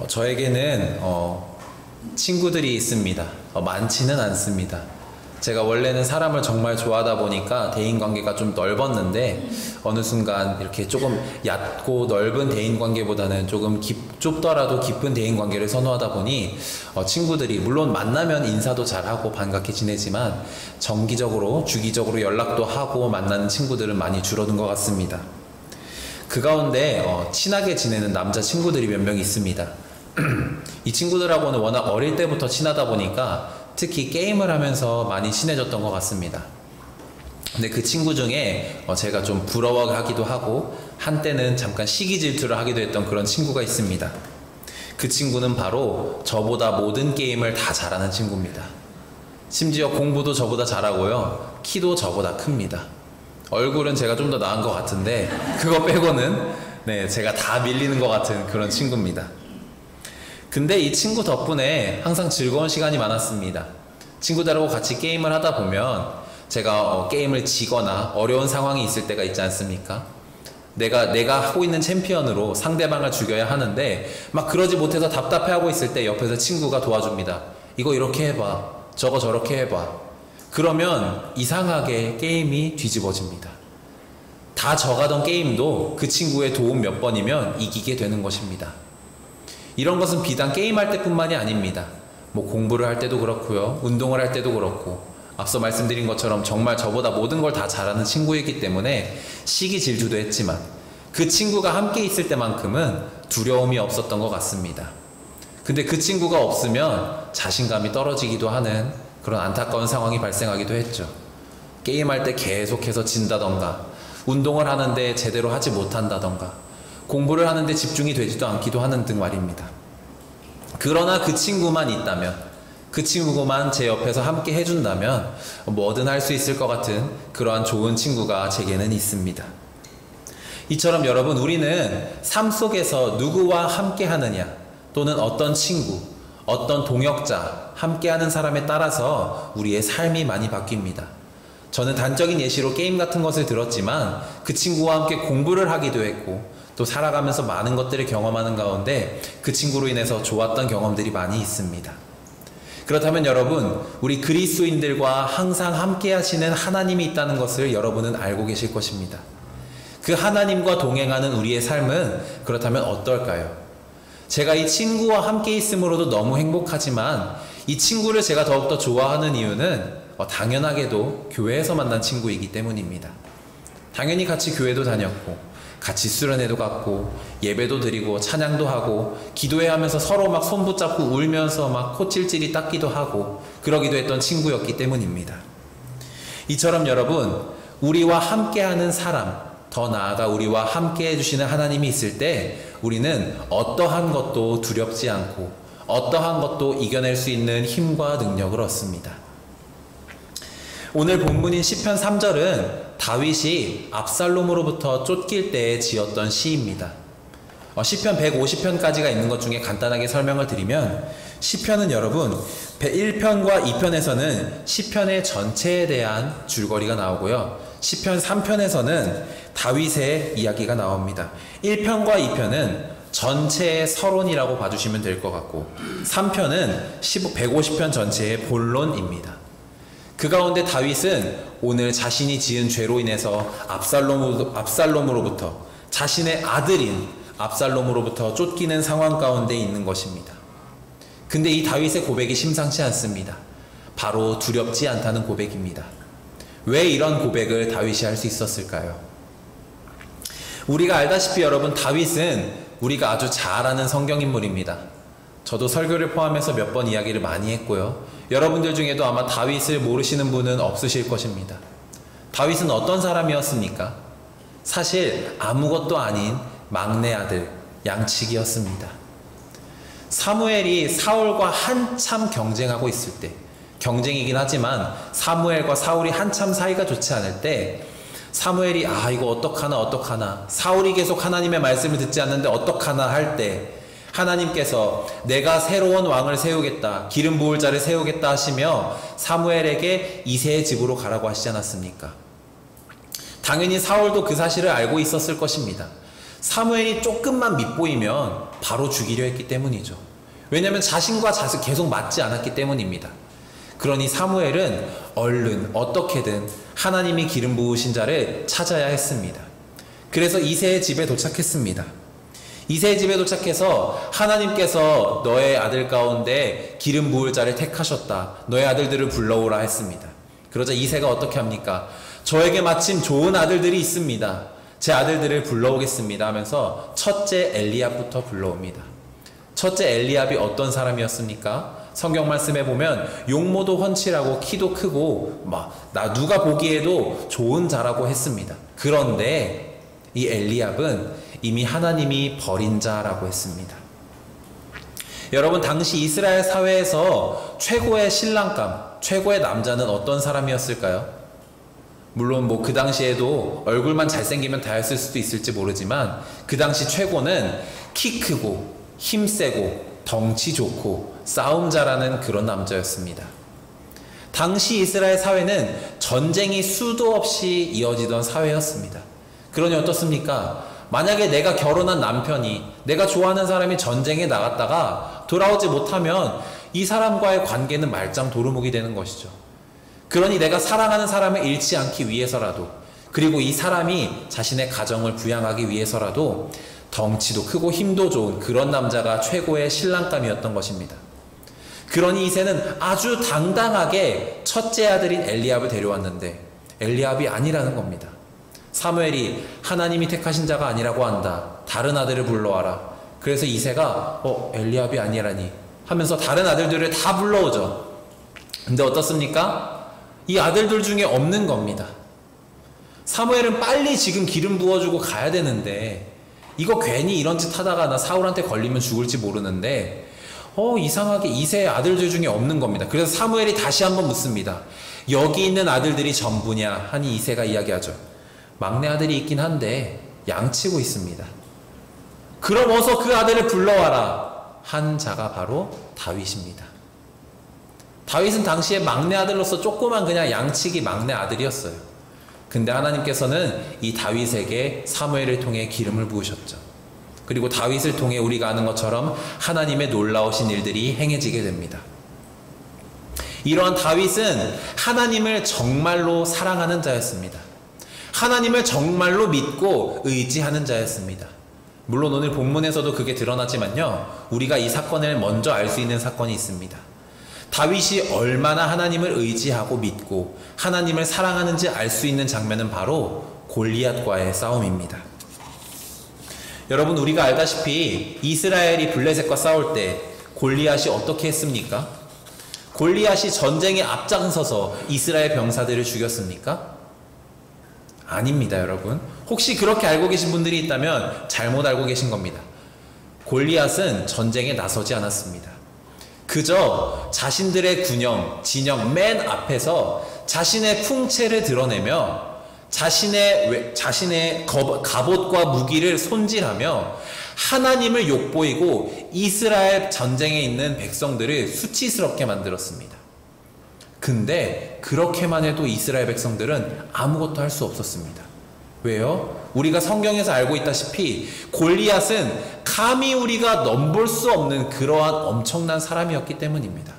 저에게는 친구들이 있습니다. 많지는 않습니다. 제가 원래는 사람을 정말 좋아하다 보니까 대인관계가 좀 넓었는데 어느 순간 이렇게 조금 얕고 넓은 대인관계보다는 조금 좁더라도 깊은 대인관계를 선호하다 보니 친구들이 물론 만나면 인사도 잘하고 반갑게 지내지만 정기적으로 주기적으로 연락도 하고 만나는 친구들은 많이 줄어든 것 같습니다. 그 가운데 친하게 지내는 남자 친구들이 몇 명 있습니다. 이 친구들하고는 워낙 어릴 때부터 친하다 보니까 특히 게임을 하면서 많이 친해졌던 것 같습니다. 근데 그 친구 중에 제가 좀 부러워하기도 하고 한때는 잠깐 시기 질투를 하기도 했던 그런 친구가 있습니다. 그 친구는 바로 저보다 모든 게임을 다 잘하는 친구입니다. 심지어 공부도 저보다 잘하고요, 키도 저보다 큽니다. 얼굴은 제가 좀 더 나은 것 같은데 그거 빼고는 제가 다 밀리는 것 같은 그런 친구입니다. 근데 이 친구 덕분에 항상 즐거운 시간이 많았습니다. 친구들하고 같이 게임을 하다 보면 제가 게임을 지거나 어려운 상황이 있을 때가 있지 않습니까? 내가 하고 있는 챔피언으로 상대방을 죽여야 하는데 막 그러지 못해서 답답해하고 있을 때 옆에서 친구가 도와줍니다. 이거 이렇게 해봐, 저거 저렇게 해봐. 그러면 이상하게 게임이 뒤집어집니다. 다 져가던 게임도 그 친구의 도움 몇 번이면 이기게 되는 것입니다. 이런 것은 비단 게임할 때뿐만이 아닙니다. 공부를 할 때도 그렇고요, 운동을 할 때도 그렇고, 앞서 말씀드린 것처럼 정말 저보다 모든 걸 다 잘하는 친구이기 때문에 시기 질투도 했지만 그 친구가 함께 있을 때만큼은 두려움이 없었던 것 같습니다. 근데 그 친구가 없으면 자신감이 떨어지기도 하는 그런 안타까운 상황이 발생하기도 했죠. 게임할 때 계속해서 진다던가, 운동을 하는데 제대로 하지 못한다던가, 공부를 하는데 집중이 되지도 않기도 하는 등 말입니다. 그러나 그 친구만 있다면, 그 친구만 제 옆에서 함께 해준다면 뭐든 할 수 있을 것 같은 그러한 좋은 친구가 제게는 있습니다. 이처럼 여러분, 우리는 삶 속에서 누구와 함께 하느냐, 또는 어떤 친구, 어떤 동역자, 함께하는 사람에 따라서 우리의 삶이 많이 바뀝니다. 저는 단적인 예시로 게임 같은 것을 들었지만 그 친구와 함께 공부를 하기도 했고, 또 살아가면서 많은 것들을 경험하는 가운데 그 친구로 인해서 좋았던 경험들이 많이 있습니다. 그렇다면 여러분, 우리 그리스도인들과 항상 함께 하시는 하나님이 있다는 것을 여러분은 알고 계실 것입니다. 그 하나님과 동행하는 우리의 삶은 그렇다면 어떨까요? 제가 이 친구와 함께 있음으로도 너무 행복하지만 이 친구를 제가 더욱더 좋아하는 이유는 당연하게도 교회에서 만난 친구이기 때문입니다. 당연히 같이 교회도 다녔고, 같이 수련회도 갔고, 예배도 드리고, 찬양도 하고, 기도회 하면서 서로 막 손 붙잡고 울면서 막 코찔찔이 닦기도 하고 그러기도 했던 친구였기 때문입니다. 이처럼 여러분, 우리와 함께하는 사람, 더 나아가 우리와 함께 해주시는 하나님이 있을 때 우리는 어떠한 것도 두렵지 않고 어떠한 것도 이겨낼 수 있는 힘과 능력을 얻습니다. 오늘 본문인 시편 3절은 다윗이 압살롬으로부터 쫓길 때에 지었던 시입니다. 시편 150편까지가 있는 것 중에 간단하게 설명을 드리면, 시편은 여러분 1편과 2편에서는 시편의 전체에 대한 줄거리가 나오고요, 시편 3편에서는 다윗의 이야기가 나옵니다. 1편과 2편은 전체의 서론이라고 봐주시면 될 것 같고, 3편은 150편 전체의 본론입니다. 그 가운데 다윗은 오늘 자신이 지은 죄로 인해서 압살롬으로부터, 자신의 아들인 압살롬으로부터 쫓기는 상황 가운데 있는 것입니다. 근데 이 다윗의 고백이 심상치 않습니다. 바로 두렵지 않다는 고백입니다. 왜 이런 고백을 다윗이 할 수 있었을까요? 우리가 알다시피 여러분, 다윗은 우리가 아주 잘 아는 성경인물입니다. 저도 설교를 포함해서 몇 번 이야기를 많이 했고요, 여러분들 중에도 아마 다윗을 모르시는 분은 없으실 것입니다. 다윗은 어떤 사람이었습니까? 사실 아무것도 아닌 막내 아들, 양치기였습니다. 사무엘이 사울과 한참 경쟁하고 있을 때, 경쟁이긴 하지만 사무엘과 사울이 한참 사이가 좋지 않을 때, 사무엘이 이거 어떡하나, 사울이 계속 하나님의 말씀을 듣지 않는데 어떡하나 할 때, 하나님께서 내가 새로운 왕을 세우겠다, 기름 부을 자를 세우겠다 하시며 사무엘에게 이새의 집으로 가라고 하시지 않았습니까? 당연히 사울도 그 사실을 알고 있었을 것입니다. 사무엘이 조금만 밉보이면 바로 죽이려 했기 때문이죠. 왜냐하면 자신과 계속 맞지 않았기 때문입니다. 그러니 사무엘은 얼른 어떻게든 하나님이 기름 부으신 자를 찾아야 했습니다. 그래서 이새의 집에 도착했습니다. 이새의 집에 도착해서 하나님께서 너의 아들 가운데 기름 부을 자를 택하셨다. 너의 아들들을 불러오라 했습니다. 그러자 이새가 어떻게 합니까? 저에게 마침 좋은 아들들이 있습니다. 제 아들들을 불러오겠습니다 하면서 첫째 엘리압부터 불러옵니다. 첫째 엘리압이 어떤 사람이었습니까? 성경 말씀에 보면 용모도 훤칠하고 키도 크고 누가 보기에도 좋은 자라고 했습니다. 그런데 이 엘리압은 이미 하나님이 버린 자라고 했습니다. 여러분, 당시 이스라엘 사회에서 최고의 신랑감, 최고의 남자는 어떤 사람이었을까요? 물론 그 당시에도 얼굴만 잘생기면 다였을 수도 있을지 모르지만 그 당시 최고는 키 크고 힘세고 덩치 좋고 싸움 잘하는 그런 남자였습니다. 당시 이스라엘 사회는 전쟁이 수도 없이 이어지던 사회였습니다. 그러니 어떻습니까? 만약에 내가 결혼한 남편이, 내가 좋아하는 사람이 전쟁에 나갔다가 돌아오지 못하면 이 사람과의 관계는 말짱 도루묵이 되는 것이죠. 그러니 내가 사랑하는 사람을 잃지 않기 위해서라도, 그리고 이 사람이 자신의 가정을 부양하기 위해서라도 덩치도 크고 힘도 좋은 그런 남자가 최고의 신랑감이었던 것입니다. 그러니 이새는 아주 당당하게 첫째 아들인 엘리압을 데려왔는데 엘리압이 아니라는 겁니다. 사무엘이 하나님이 택하신 자가 아니라고 한다. 다른 아들을 불러와라. 그래서 이새가 엘리압이 아니라니 하면서 다른 아들들을 다 불러오죠. 근데 어떻습니까? 이 아들들 중에 없는 겁니다. 사무엘은 빨리 지금 기름 부어주고 가야 되는데 이거 괜히 이런 짓 하다가 나 사울한테 걸리면 죽을지 모르는데 이상하게 이새의 아들들 중에 없는 겁니다. 그래서 사무엘이 다시 한번 묻습니다. 여기 있는 아들들이 전부냐? 하니 이새가 이야기하죠. 막내 아들이 있긴 한데 양치고 있습니다. 그럼 어서 그 아들을 불러와라. 한 자가 바로 다윗입니다. 다윗은 당시에 막내 아들로서 조그만 그냥 양치기 막내 아들이었어요. 근데 하나님께서는 이 다윗에게 사무엘을 통해 기름을 부으셨죠. 그리고 다윗을 통해 우리가 아는 것처럼 하나님의 놀라우신 일들이 행해지게 됩니다. 이러한 다윗은 하나님을 정말로 사랑하는 자였습니다. 하나님을 정말로 믿고 의지하는 자였습니다. 물론 오늘 본문에서도 그게 드러나지만요, 우리가 이 사건을 먼저 알 수 있는 사건이 있습니다. 다윗이 얼마나 하나님을 의지하고 믿고 하나님을 사랑하는지 알 수 있는 장면은 바로 골리앗과의 싸움입니다. 여러분, 우리가 알다시피 이스라엘이 블레셋과 싸울 때 골리앗이 어떻게 했습니까? 골리앗이 전쟁에 앞장서서 이스라엘 병사들을 죽였습니까? 아닙니다, 여러분. 혹시 그렇게 알고 계신 분들이 있다면 잘못 알고 계신 겁니다. 골리앗은 전쟁에 나서지 않았습니다. 그저 자신들의 진영 맨 앞에서 자신의 풍채를 드러내며 자신의 갑옷과 무기를 손질하며 하나님을 욕보이고 이스라엘 전쟁에 있는 백성들을 수치스럽게 만들었습니다. 근데 그렇게만 해도 이스라엘 백성들은 아무것도 할 수 없었습니다. 왜요? 우리가 성경에서 알고 있다시피 골리앗은 감히 우리가 넘볼 수 없는 그러한 엄청난 사람이었기 때문입니다.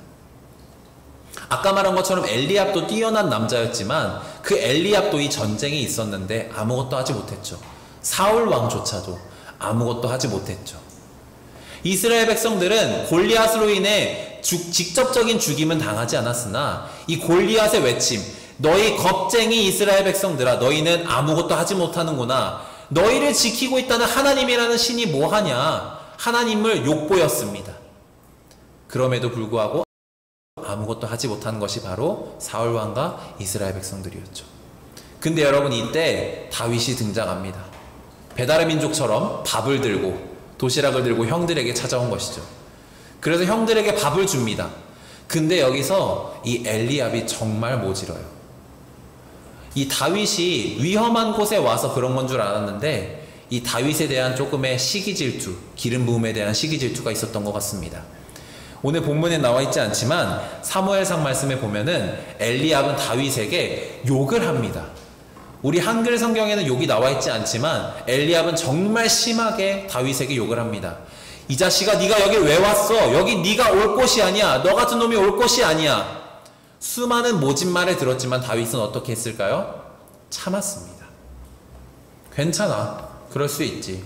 아까 말한 것처럼 엘리압도 뛰어난 남자였지만 그 엘리압도 이 전쟁에 있었는데 아무것도 하지 못했죠. 사울 왕조차도 아무것도 하지 못했죠. 이스라엘 백성들은 골리앗으로 인해 직접적인 죽임은 당하지 않았으나 이 골리앗의 외침, 너희 겁쟁이 이스라엘 백성들아, 너희는 아무것도 하지 못하는구나. 너희를 지키고 있다는 하나님이라는 신이 뭐하냐? 하나님을 욕보였습니다. 그럼에도 불구하고 아무것도 하지 못하는 것이 바로 사울왕과 이스라엘 백성들이었죠. 근데 여러분, 이때 다윗이 등장합니다. 배달의 민족처럼 밥을 들고 도시락을 들고 형들에게 찾아온 것이죠. 그래서 형들에게 밥을 줍니다. 근데 여기서 이 엘리압이 정말 모질어요. 이 다윗이 위험한 곳에 와서 그런 건 줄 알았는데 이 다윗에 대한 조금의 시기 질투, 기름 부음에 대한 시기 질투가 있었던 것 같습니다. 오늘 본문에 나와 있지 않지만 사무엘상 말씀에 보면은 엘리압은 다윗에게 욕을 합니다. 우리 한글 성경에는 욕이 나와 있지 않지만 엘리압은 정말 심하게 다윗에게 욕을 합니다. 이 자식아, 네가 여기 왜 왔어? 여기 네가 올 곳이 아니야. 너 같은 놈이 올 곳이 아니야. 수많은 모진 말을 들었지만 다윗은 어떻게 했을까요? 참았습니다. 괜찮아, 그럴 수 있지.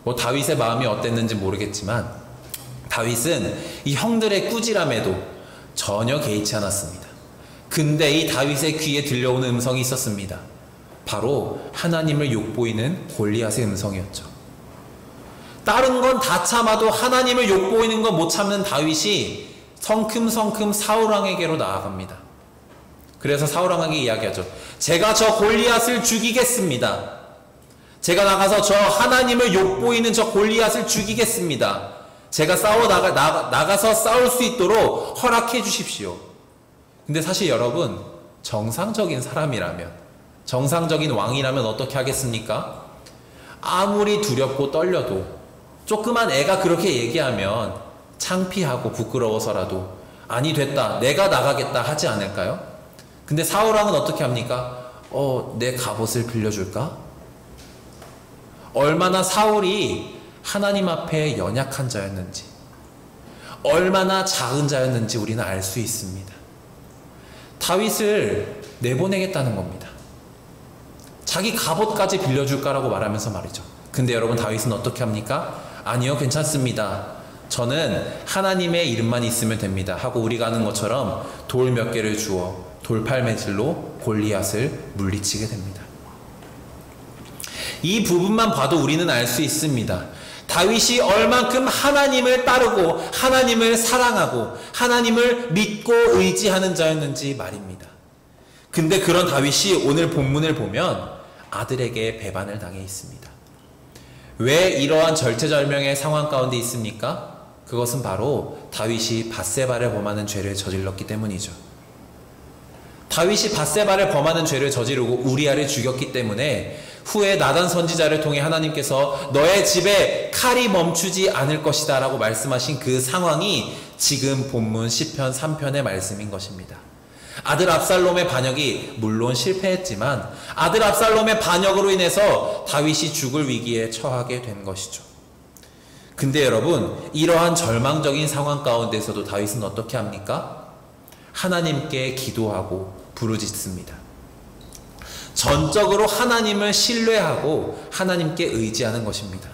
뭐 다윗의 마음이 어땠는지 모르겠지만 다윗은 이 형들의 꾸지람에도 전혀 개의치 않았습니다. 근데 이 다윗의 귀에 들려오는 음성이 있었습니다. 바로 하나님을 욕보이는 골리앗의 음성이었죠. 다른 건 다 참아도 하나님을 욕보이는 건 못 참는 다윗이 성큼성큼 사울왕에게로 나아갑니다. 그래서 사울왕에게 이야기하죠. 제가 저 골리앗을 죽이겠습니다. 제가 나가서 저 하나님을 욕보이는 저 골리앗을 죽이겠습니다. 제가 나가서 싸울 수 있도록 허락해 주십시오. 근데 사실 여러분, 정상적인 사람이라면, 정상적인 왕이라면 어떻게 하겠습니까? 아무리 두렵고 떨려도 조그만 애가 그렇게 얘기하면 창피하고 부끄러워서라도 아니 됐다, 내가 나가겠다 하지 않을까요? 근데 사울왕은 어떻게 합니까? 내 갑옷을 빌려줄까? 얼마나 사울이 하나님 앞에 연약한 자였는지, 얼마나 작은 자였는지 우리는 알 수 있습니다. 다윗을 내보내겠다는 겁니다. 자기 갑옷까지 빌려줄까라고 말하면서 말이죠. 근데 여러분, 다윗은 어떻게 합니까? 아니요, 괜찮습니다. 저는 하나님의 이름만 있으면 됩니다 하고 우리가 아는 것처럼 돌 몇 개를 주어 돌팔매질로 골리앗을 물리치게 됩니다. 이 부분만 봐도 우리는 알 수 있습니다. 다윗이 얼만큼 하나님을 따르고 하나님을 사랑하고 하나님을 믿고 의지하는 자였는지 말입니다. 근데 그런 다윗이 오늘 본문을 보면 아들에게 배반을 당해 있습니다. 왜 이러한 절체절명의 상황 가운데 있습니까? 그것은 바로 다윗이 밧세바를 범하는 죄를 저질렀기 때문이죠. 다윗이 밧세바를 범하는 죄를 저지르고 우리아를 죽였기 때문에 후에 나단 선지자를 통해 하나님께서 너의 집에 칼이 멈추지 않을 것이다 라고 말씀하신 그 상황이 지금 본문 시편 3편의 말씀인 것입니다. 아들 압살롬의 반역이 물론 실패했지만 아들 압살롬의 반역으로 인해서 다윗이 죽을 위기에 처하게 된 것이죠. 근데 여러분, 이러한 절망적인 상황 가운데서도 다윗은 어떻게 합니까? 하나님께 기도하고 부르짖습니다. 전적으로 하나님을 신뢰하고 하나님께 의지하는 것입니다.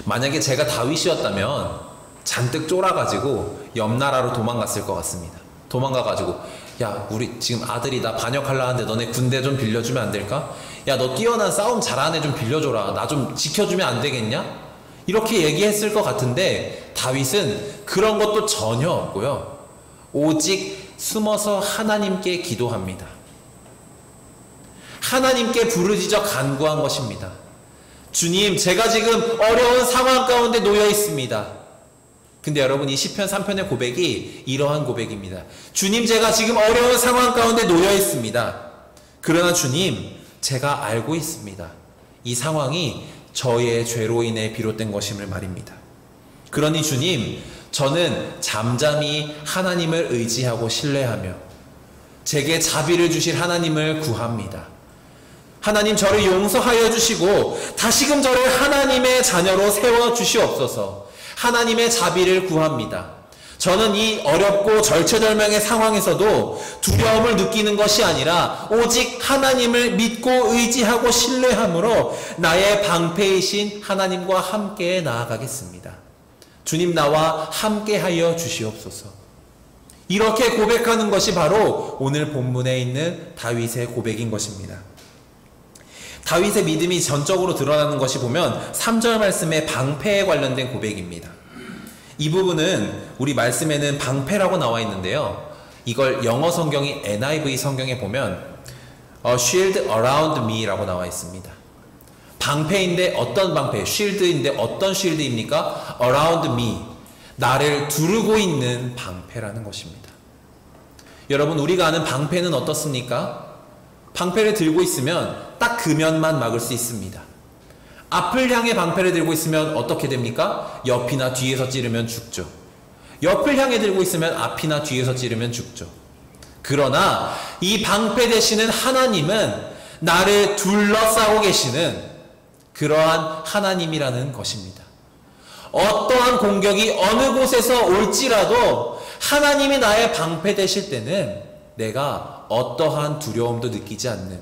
만약에 제가 다윗이었다면 잔뜩 쫄아가지고 옆 나라로 도망갔을 것 같습니다. 도망가가지고 야, 우리 지금 아들이 나 반역하려 하는데 너네 군대 좀 빌려주면 안 될까? 야, 너 뛰어난 싸움 잘하는 애 좀 빌려줘라. 나 좀 지켜주면 안 되겠냐? 이렇게 얘기했을 것 같은데 다윗은 그런 것도 전혀 없고요. 오직 숨어서 하나님께 기도합니다. 하나님께 부르짖어 간구한 것입니다. 주님, 제가 지금 어려운 상황 가운데 놓여 있습니다. 근데 여러분, 이 시편 3편의 고백이 이러한 고백입니다. 주님, 제가 지금 어려운 상황 가운데 놓여 있습니다. 그러나 주님, 제가 알고 있습니다. 이 상황이 저의 죄로 인해 비롯된 것임을 말입니다. 그러니 주님, 저는 잠잠히 하나님을 의지하고 신뢰하며 제게 자비를 주실 하나님을 구합니다. 하나님, 저를 용서하여 주시고 다시금 저를 하나님의 자녀로 세워주시옵소서. 하나님의 자비를 구합니다. 저는 이 어렵고 절체절명의 상황에서도 두려움을 느끼는 것이 아니라 오직 하나님을 믿고 의지하고 신뢰함으로 나의 방패이신 하나님과 함께 나아가겠습니다. 주님, 나와 함께하여 주시옵소서. 이렇게 고백하는 것이 바로 오늘 본문에 있는 다윗의 고백인 것입니다. 다윗의 믿음이 전적으로 드러나는 것이 보면 3절 말씀의 방패에 관련된 고백입니다. 이 부분은 우리 말씀에는 방패라고 나와 있는데요. 이걸 영어 성경인 NIV 성경에 보면 shield around me 라고 나와 있습니다. 방패인데 어떤 방패? shield인데 어떤 shield입니까? around me, 나를 두르고 있는 방패라는 것입니다. 여러분, 우리가 아는 방패는 어떻습니까? 방패를 들고 있으면 딱 그 면만 막을 수 있습니다. 앞을 향해 방패를 들고 있으면 어떻게 됩니까? 옆이나 뒤에서 찌르면 죽죠. 옆을 향해 들고 있으면 앞이나 뒤에서 찌르면 죽죠. 그러나 이 방패 되시는 하나님은 나를 둘러싸고 계시는 그러한 하나님이라는 것입니다. 어떠한 공격이 어느 곳에서 올지라도 하나님이 나의 방패 되실 때는 내가 어떠한 두려움도 느끼지 않는,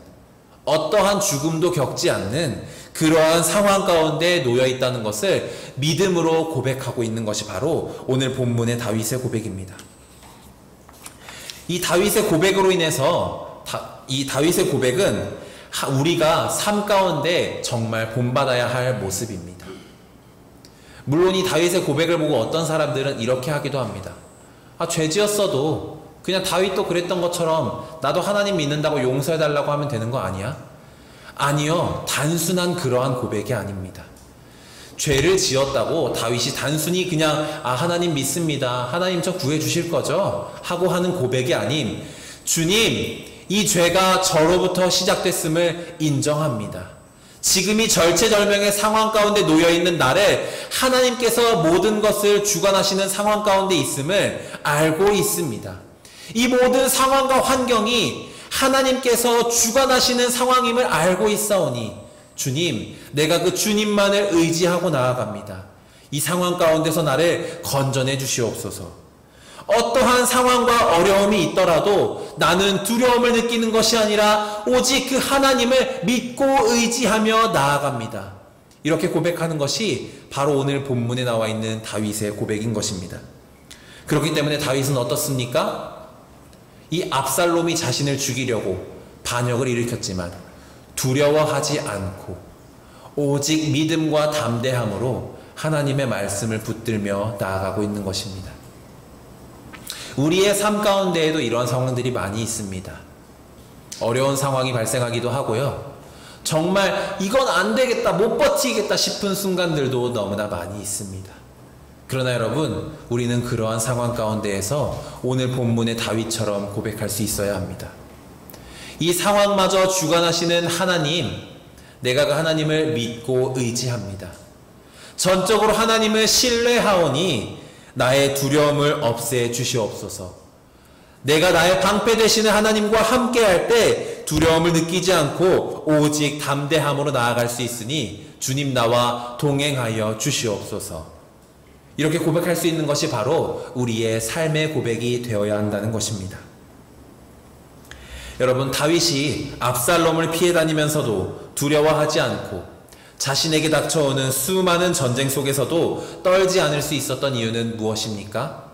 어떠한 죽음도 겪지 않는 그러한 상황 가운데 놓여 있다는 것을 믿음으로 고백하고 있는 것이 바로 오늘 본문의 다윗의 고백입니다. 이 다윗의 고백으로 인해서 이 다윗의 고백은 우리가 삶 가운데 정말 본받아야 할 모습입니다. 물론 이 다윗의 고백을 보고 어떤 사람들은 이렇게 하기도 합니다. 죄 지었어도 그냥 다윗도 그랬던 것처럼 나도 하나님 믿는다고 용서해달라고 하면 되는 거 아니야? 아니요. 단순한 그러한 고백이 아닙니다. 죄를 지었다고 다윗이 단순히 그냥 하나님 믿습니다, 하나님 저 구해주실 거죠? 하고 하는 고백이 아닌, 주님, 이 죄가 저로부터 시작됐음을 인정합니다. 지금 이 절체절명의 상황 가운데 놓여있는 나를 하나님께서 모든 것을 주관하시는 상황 가운데 있음을 알고 있습니다. 이 모든 상황과 환경이 하나님께서 주관하시는 상황임을 알고 있사오니 주님, 내가 그 주님만을 의지하고 나아갑니다. 이 상황 가운데서 나를 건져내 주시옵소서. 어떠한 상황과 어려움이 있더라도 나는 두려움을 느끼는 것이 아니라 오직 그 하나님을 믿고 의지하며 나아갑니다. 이렇게 고백하는 것이 바로 오늘 본문에 나와 있는 다윗의 고백인 것입니다. 그렇기 때문에 다윗은 어떻습니까? 이 압살롬이 자신을 죽이려고 반역을 일으켰지만 두려워하지 않고 오직 믿음과 담대함으로 하나님의 말씀을 붙들며 나아가고 있는 것입니다. 우리의 삶 가운데에도 이런 상황들이 많이 있습니다. 어려운 상황이 발생하기도 하고요. 정말 이건 안 되겠다, 못 버티겠다 싶은 순간들도 너무나 많이 있습니다. 그러나 여러분, 우리는 그러한 상황 가운데에서 오늘 본문의 다윗처럼 고백할 수 있어야 합니다. 이 상황마저 주관하시는 하나님, 내가 그 하나님을 믿고 의지합니다. 전적으로 하나님을 신뢰하오니 나의 두려움을 없애 주시옵소서. 내가 나의 방패 되시는 하나님과 함께 할 때 두려움을 느끼지 않고 오직 담대함으로 나아갈 수 있으니 주님 나와 동행하여 주시옵소서. 이렇게 고백할 수 있는 것이 바로 우리의 삶의 고백이 되어야 한다는 것입니다. 여러분, 다윗이 압살롬을 피해 다니면서도 두려워하지 않고 자신에게 닥쳐오는 수많은 전쟁 속에서도 떨지 않을 수 있었던 이유는 무엇입니까?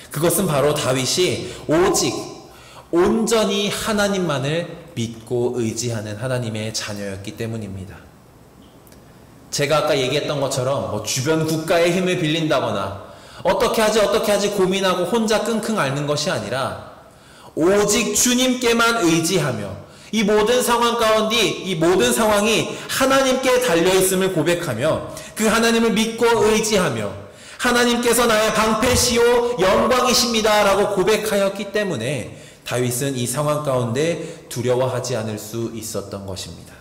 그것은 바로 다윗이 오직 온전히 하나님만을 믿고 의지하는 하나님의 자녀였기 때문입니다. 제가 아까 얘기했던 것처럼 주변 국가의 힘을 빌린다거나 어떻게 하지 고민하고 혼자 끙끙 앓는 것이 아니라 오직 주님께만 의지하며 이 모든 상황 가운데 이 모든 상황이 하나님께 달려있음을 고백하며 그 하나님을 믿고 의지하며 하나님께서 나의 방패시오 영광이십니다 라고 고백하였기 때문에 다윗은 이 상황 가운데 두려워하지 않을 수 있었던 것입니다.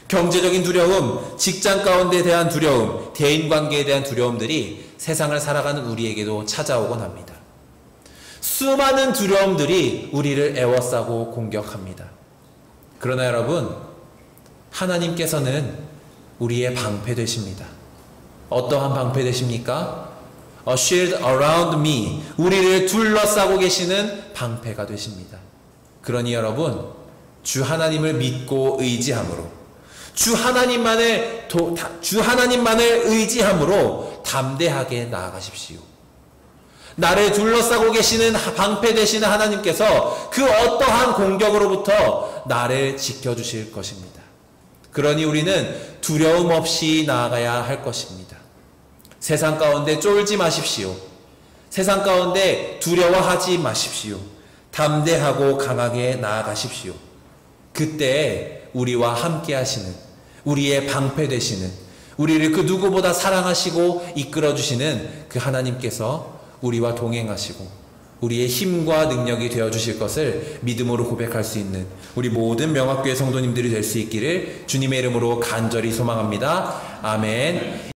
경제적인 두려움, 직장 가운데 대한 두려움, 대인관계에 대한 두려움들이 세상을 살아가는 우리에게도 찾아오곤 합니다. 수많은 두려움들이 우리를 에워싸고 공격합니다. 그러나 여러분, 하나님께서는 우리의 방패 되십니다. 어떠한 방패 되십니까? A shield around me. 우리를 둘러싸고 계시는 방패가 되십니다. 그러니 여러분, 주 하나님을 믿고 의지함으로, 주 하나님만을 의지함으로 담대하게 나아가십시오. 나를 둘러싸고 계시는 방패 되시는 하나님께서 그 어떠한 공격으로부터 나를 지켜주실 것입니다. 그러니 우리는 두려움 없이 나아가야 할 것입니다. 세상 가운데 쫄지 마십시오. 세상 가운데 두려워하지 마십시오. 담대하고 강하게 나아가십시오. 그때 우리와 함께 하시는, 우리의 방패 되시는, 우리를 그 누구보다 사랑하시고 이끌어주시는 그 하나님께서 우리와 동행하시고 우리의 힘과 능력이 되어주실 것을 믿음으로 고백할 수 있는 우리 모든 명학교회 성도님들이 될 수 있기를 주님의 이름으로 간절히 소망합니다. 아멘.